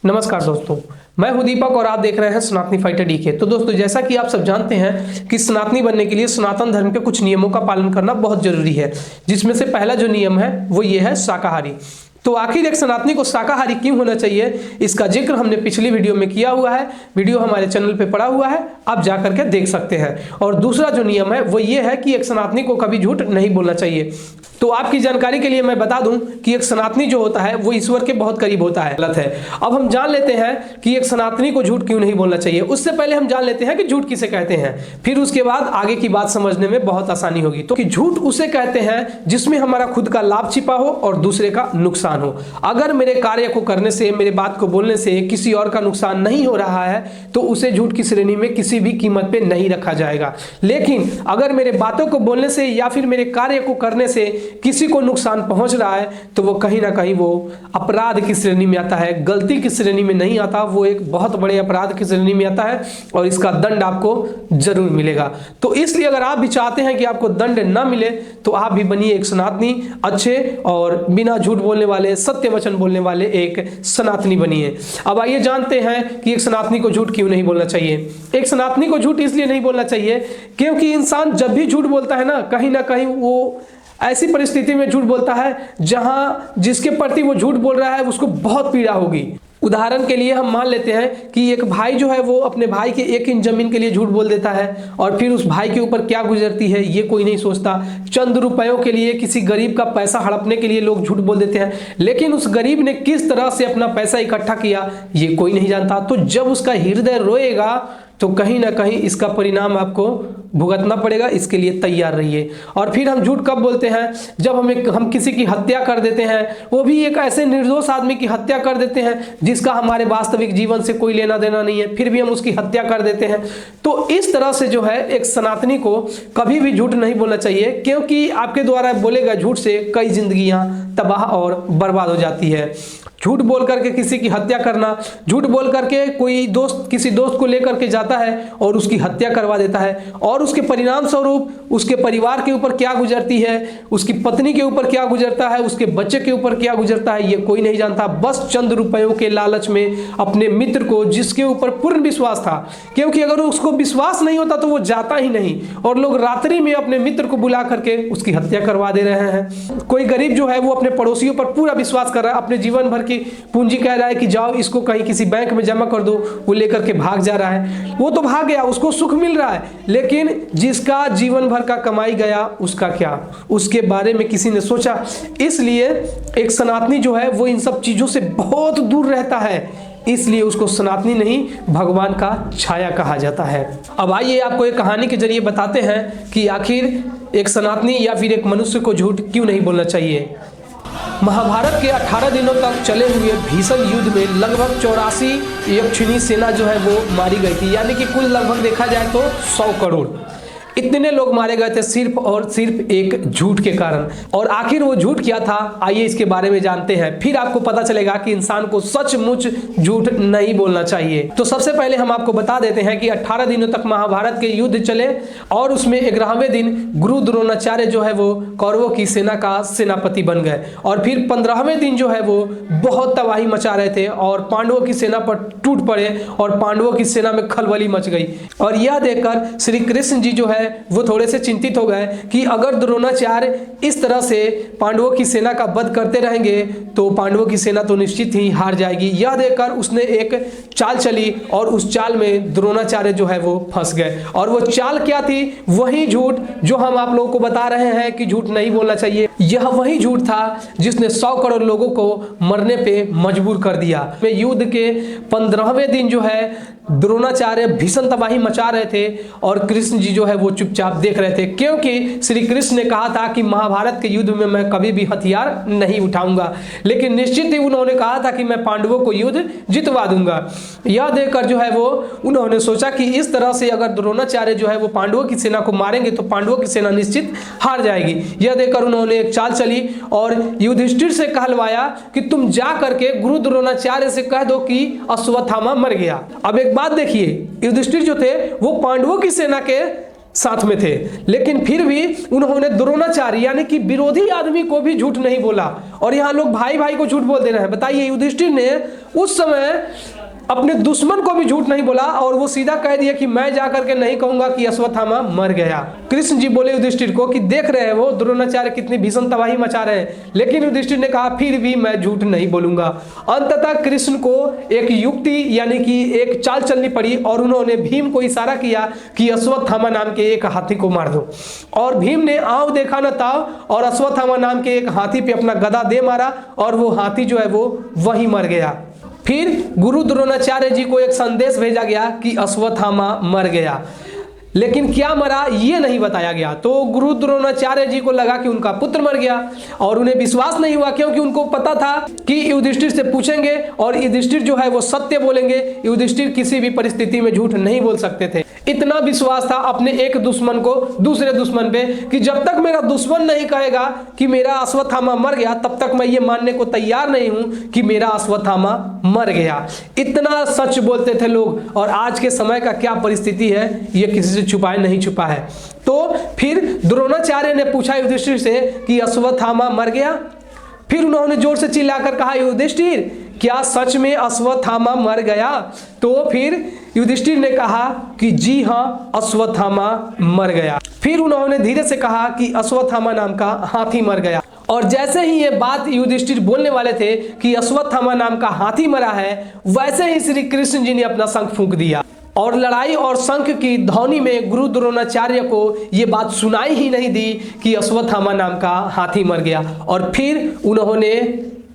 नमस्कार दोस्तों, मैं हूं दीपक और आप देख रहे हैं सनातनी फाइटर डीके। तो दोस्तों, जैसा कि आप सब जानते हैं कि सनातनी बनने के लिए सनातन धर्म के कुछ नियमों का पालन करना बहुत जरूरी है, जिसमें से पहला जो नियम है वो ये है शाकाहारी। तो आखिर एक सनातनी को शाकाहारी क्यों होना चाहिए, इसका जिक्र हमने पिछली वीडियो में किया हुआ है। वीडियो हमारे चैनल पे पड़ा हुआ है, आप जा करके देख सकते हैं। और दूसरा जो नियम है वो ये है कि एक सनातनी को कभी झूठ नहीं बोलना चाहिए। तो आपकी जानकारी के लिए मैं बता दूं कि एक सनातनी जो होता है वो ईश्वर के बहुत करीब होता है। गलत है। अब हम जान लेते हैं कि एक सनातनी को झूठ क्यों नहीं बोलना चाहिए। उससे पहले हम जान लेते हैं कि झूठ किसे कहते हैं, फिर उसके बाद आगे की बात समझने में बहुत आसानी होगी। तो कि झूठ उसे कहते हैं जिसमें हमारा खुद का लाभ छिपा हो और दूसरे का नुकसान हो। अगर मेरे कार्य को करने से, मेरे बात को बोलने से किसी और का नुकसान नहीं हो रहा है तो उसे झूठ की श्रेणी में किसी भी कीमत पे नहीं रखा जाएगा। लेकिन अगर मेरे बातों को बोलने से या फिर मेरे कार्य को करने से किसी को नुकसान पहुंच रहा है तो वो कहीं ना कहीं वो अपराध की श्रेणी में आता है, गलती की श्रेणी में नहीं आता। वो एक बहुत बड़े अपराध की श्रेणी में आता है और इसका दंड आपको जरूर मिलेगा। तो इसलिए अगर आप भी चाहते हैं कि आपको दंड ना मिले तो आप भी बनिए एक सनातनी, अच्छे और बिना झूठ बोलने वाले, सत्य वचन बोलने वाले एक सनातनी बनिए। अब आइए जानते हैं कि एक सनातनी को झूठ क्यों नहीं बोलना चाहिए। एक सनातनी को झूठ इसलिए नहीं बोलना चाहिए क्योंकि इंसान जब भी झूठ बोलता है ना कहीं वो ऐसी परिस्थिति में झूठ बोलता है जहां जिसके प्रति वो झूठ बोल रहा है उसको बहुत पीड़ा होगी। उदाहरण के लिए हम मान लेते हैं कि एक भाई जो है वो अपने भाई के 1 इंच जमीन के लिए झूठ बोल देता है और फिर उस भाई के ऊपर क्या गुजरती है ये कोई नहीं सोचता। चंद रुपयों के लिए किसी गरीब का पैसा हड़पने के लिए लोग झूठ बोल देते हैं, लेकिन उस गरीब ने किस तरह से अपना पैसा इकट्ठा किया ये कोई नहीं जानता। तो जब उसका हृदय रोएगा तो कहीं ना कहीं इसका परिणाम आपको भुगतना पड़ेगा, इसके लिए तैयार रहिए। और फिर हम झूठ कब बोलते हैं, जब हम किसी की हत्या कर देते हैं, वो भी एक ऐसे निर्दोष आदमी की हत्या कर देते हैं जिसका हमारे वास्तविक जीवन से कोई लेना देना नहीं है, फिर भी हम उसकी हत्या कर देते हैं। तो इस तरह से जो है एक सनातनी को कभी भी झूठ नहीं बोलना चाहिए, क्योंकि आपके द्वारा बोले गए झूठ से कई जिंदगियां तबाह और बर्बाद हो जाती है। झूठ बोल करके किसी की हत्या करना, झूठ बोल करके कोई दोस्त किसी दोस्त को लेकर के जाता है और उसकी हत्या करवा देता है और उसके परिणाम स्वरूप उसके परिवार के ऊपर क्या गुजरती है, उसकी पत्नी के ऊपर क्या गुजरता है, उसके बच्चे के ऊपर क्या गुजरता है ये कोई नहीं जानता। बस चंद रुपयों के लालच में अपने मित्र को, जिसके ऊपर पूर्ण विश्वास था, क्योंकि अगर उसको विश्वास नहीं होता तो वो जाता ही नहीं, और लोग रात्रि में अपने मित्र को बुला करके उसकी हत्या करवा दे रहे हैं। कोई गरीब जो है वो अपने पड़ोसियों पर पूरा विश्वास कर रहा है, अपने जीवन भर की पूंजी कह रहा है कि जाओ इसको कहीं किसी बैंक में जमा कर दो, वो लेकर के भाग जा रहा है। वो तो भाग गया, उसको सुख मिल रहा है, लेकिन जिसका जीवन भर का कमाई गया उसका क्या, उसके बारे में किसी ने सोचा। इसलिए एक सनातनी जो है वो इन सब चीजों से बहुत दूर रहता है, इसलिए उसको सनातनी नहीं भगवान का छाया कहा जाता है। अब आइए आपको एक कहानी के जरिए बताते हैं कि आखिर एक सनातनी या फिर एक मनुष्य को झूठ क्यों नहीं बोलना चाहिए। महाभारत के 18 दिनों तक चले हुए भीषण युद्ध में लगभग 84 यक्षिणी सेना जो है वो मारी गई थी, यानी कि कुल लगभग देखा जाए तो 100 करोड़ इतने लोग मारे गए थे सिर्फ और सिर्फ एक झूठ के कारण। और आखिर वो झूठ क्या था, आइए इसके बारे में जानते हैं, फिर आपको पता चलेगा कि इंसान को सचमुच झूठ नहीं बोलना चाहिए। तो सबसे पहले हम आपको बता देते हैं कि 18 दिनों तक महाभारत के युद्ध चले और उसमें 11वें दिन गुरु द्रोणाचार्य जो है वो कौरवों की सेना का सेनापति बन गए, और फिर 15वें दिन जो है वो बहुत तबाही मचा रहे थे और पांडवों की सेना पर टूट पड़े और पांडवों की सेना में खलबली मच गई। और यह देखकर श्री कृष्ण जी जो है वो थोड़े से चिंतित हो गए कि अगर द्रोणाचार्य इस तरह से पांडवों की सेना का वध करते रहेंगे तो पांडवों की सेना तो निश्चित ही हार जाएगी। यह देखकर उसने एक चाल चली और उस चाल में द्रोणाचार्य जो है वो फंस गए। और वो चाल क्या थी, वही झूठ जो हम आप लोगों को बता रहे हैं कि झूठ नहीं बोलना चाहिए। यह वही झूठ था जिसने 100 करोड़ लोगों को मरने पे मजबूर कर दिया। युद्ध के 15वें दिन जो है द्रोणाचार्य भीषण तबाही मचा रहे थे और कृष्ण जी जो है वो चुपचाप देख रहे थे, क्योंकि श्री कृष्ण ने कहा था कि महाभारत के युद्ध में मैं कभी भी हथियार नहीं उठाऊंगा, लेकिन निश्चित ही उन्होंने कहा था कि मैं पांडवों को युद्ध जितवा दूंगा। यह देखकर जो है वो उन्होंने सोचा कि इस तरह से अगर द्रोणाचार्य जो है वो पांडवों की सेना को मारेंगे तो पांडवों की सेना निश्चित हार जाएगी। यह देखकर उन्होंने एक चाल चली और युधिष्ठिर से कहलवाया कि तुम जा करके गुरु द्रोणाचार्य से कह दो कि अश्वत्थामा मर गया। अब एक बात देखिए, युधिष्ठिर जो थे वो पांडवों की सेना के साथ में थे, लेकिन फिर भी उन्होंने द्रोणाचार्य यानी कि विरोधी आदमी को भी झूठ नहीं बोला। और यहाँ लोग भाई भाई को झूठ बोल दे रहे हैं। बताइए, युधिष्ठिर ने उस समय अपने दुश्मन को भी झूठ नहीं बोला और वो सीधा कह दिया कि मैं जाकर के नहीं कहूंगा कि अश्वत्थामा मर गया। कृष्ण जी बोले युधिष्ठिर को कि देख रहे हैं वो द्रोणाचार्य कितनी भीषण तबाही मचा रहे हैं, लेकिन युधिष्ठिर ने कहा फिर भी मैं झूठ नहीं बोलूंगा। अंततः कृष्ण को एक युक्ति यानी कि एक चाल चलनी पड़ी और उन्होंने भीम को इशारा किया कि अश्वत्थामा नाम के एक हाथी को मार दो। और भीम ने आंव देखा न ताव और अश्वत्थामा नाम के एक हाथी पे अपना गदा दे मारा और वो हाथी जो है वो वहीं मर गया। फिर गुरु द्रोणाचार्य जी को एक संदेश भेजा गया कि अश्वत्थामा मर गया, लेकिन क्या मरा ये नहीं बताया गया। तो गुरु द्रोणाचार्य जी को लगा कि उनका पुत्र मर गया और उन्हें विश्वास नहीं हुआ, क्योंकि उनको पता था कि युधिष्ठिर से पूछेंगे और युधिष्ठिर जो है वो सत्य बोलेंगे। युधिष्ठिर किसी भी परिस्थिति में झूठ नहीं बोल सकते थे। इतना विश्वास था अपने एक दुश्मन को दूसरे दुश्मन पे कि जब तक मेरा दुश्मन नहीं कहेगा कि मेरा अश्वत्थामा मर गया, तब तक मैं ये मानने को तैयार नहीं हूं कि मेरा अश्वत्थामा मर गया। इतना सच बोलते थे लोग। और आज के समय का क्या परिस्थिति है ये किसी से छुपाए नहीं छुपा है। तो फिर द्रोणाचार्य ने पूछा युधिष्ठिर से कि अश्वत्थामा मर गया। फिर उन्होंने जोर से चिल्लाकर कहा, युधिष्ठिर क्या सच में अश्वत्थामा मर गया? तो फिर युधिष्ठिर ने कहा कि जी हाँ, अश्वत्थामा मर गया। फिर उन्होंने धीरे से कहा कि अश्वत्थामा नाम का हाथी मर गया। और जैसे ही ये बात युधिष्ठिर बोलने वाले थे कि अश्वत्थामा नाम का हाथी मरा है, वैसे ही श्री कृष्ण जी ने अपना शंख फूंक दिया और लड़ाई और शंख की ध्वनि में गुरु द्रोणाचार्य को ये बात सुनाई ही नहीं दी कि अश्वत्थामा नाम का हाथी मर गया। और फिर उन्होंने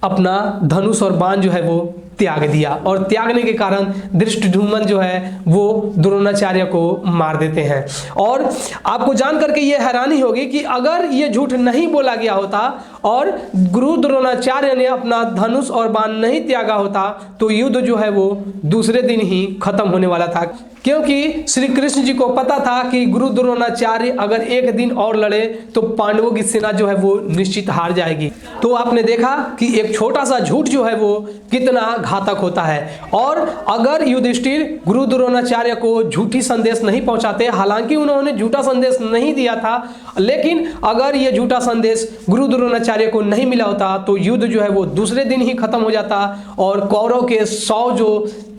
अपना धनुष और बाण जो है वो त्याग दिया और त्यागने के कारण धृष्टद्युम्न जो है वो द्रोणाचार्य को मार देते हैं। और आपको जान करके ये हैरानी होगी कि अगर ये झूठ नहीं बोला गया होता और गुरु द्रोणाचार्य ने अपना धनुष और बाण नहीं त्यागा होता तो युद्ध जो है वो दूसरे दिन ही खत्म होने वाला था, क्योंकि श्री कृष्ण जी को पता था कि गुरु द्रोणाचार्य अगर एक दिन और लड़े तो पांडवों की सेना जो है वो निश्चित हार जाएगी। तो आपने देखा कि एक छोटा सा झूठ जो है वो कितना घातक होता है। और अगर युधिष्ठिर गुरु द्रोणाचार्य को झूठी संदेश नहीं पहुंचाते, हालांकि उन्होंने झूठा संदेश नहीं दिया था, लेकिन अगर ये झूठा संदेश गुरु द्रोणाचार्य को नहीं मिला होता तो युद्ध जो है वो दूसरे दिन ही खत्म हो जाता और कौरव के 100 जो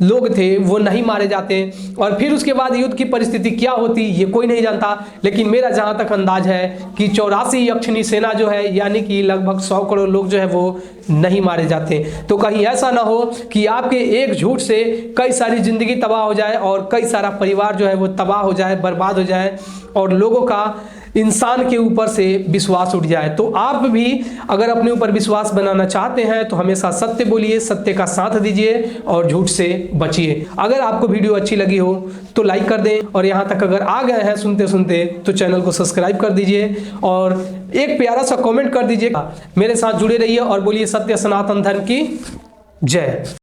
लोग थे वो नहीं मारे जाते। और फिर उसके बाद युद्ध की परिस्थिति क्या होती ये कोई नहीं जानता, लेकिन मेरा जहां तक अंदाज है कि 84 यक्षिणी सेना जो है यानी कि लगभग 100 करोड़ लोग जो है वो नहीं मारे जाते। तो कहीं ऐसा ना हो कि आपके एक झूठ से कई सारी जिंदगी तबाह हो जाए और कई सारा परिवार जो है वो तबाह हो जाए, बर्बाद हो जाए और लोगों का इंसान के ऊपर से विश्वास उठ जाए। तो आप भी अगर अपने ऊपर विश्वास बनाना चाहते हैं तो हमेशा सत्य बोलिए, सत्य का साथ दीजिए और झूठ से बचिए। अगर आपको वीडियो अच्छी लगी हो तो लाइक कर दें और यहाँ तक अगर आ गए हैं सुनते सुनते तो चैनल को सब्सक्राइब कर दीजिए और एक प्यारा सा कमेंट कर दीजिए। मेरे साथ जुड़े रहिए और बोलिए सत्य सनातन धर्म की जय।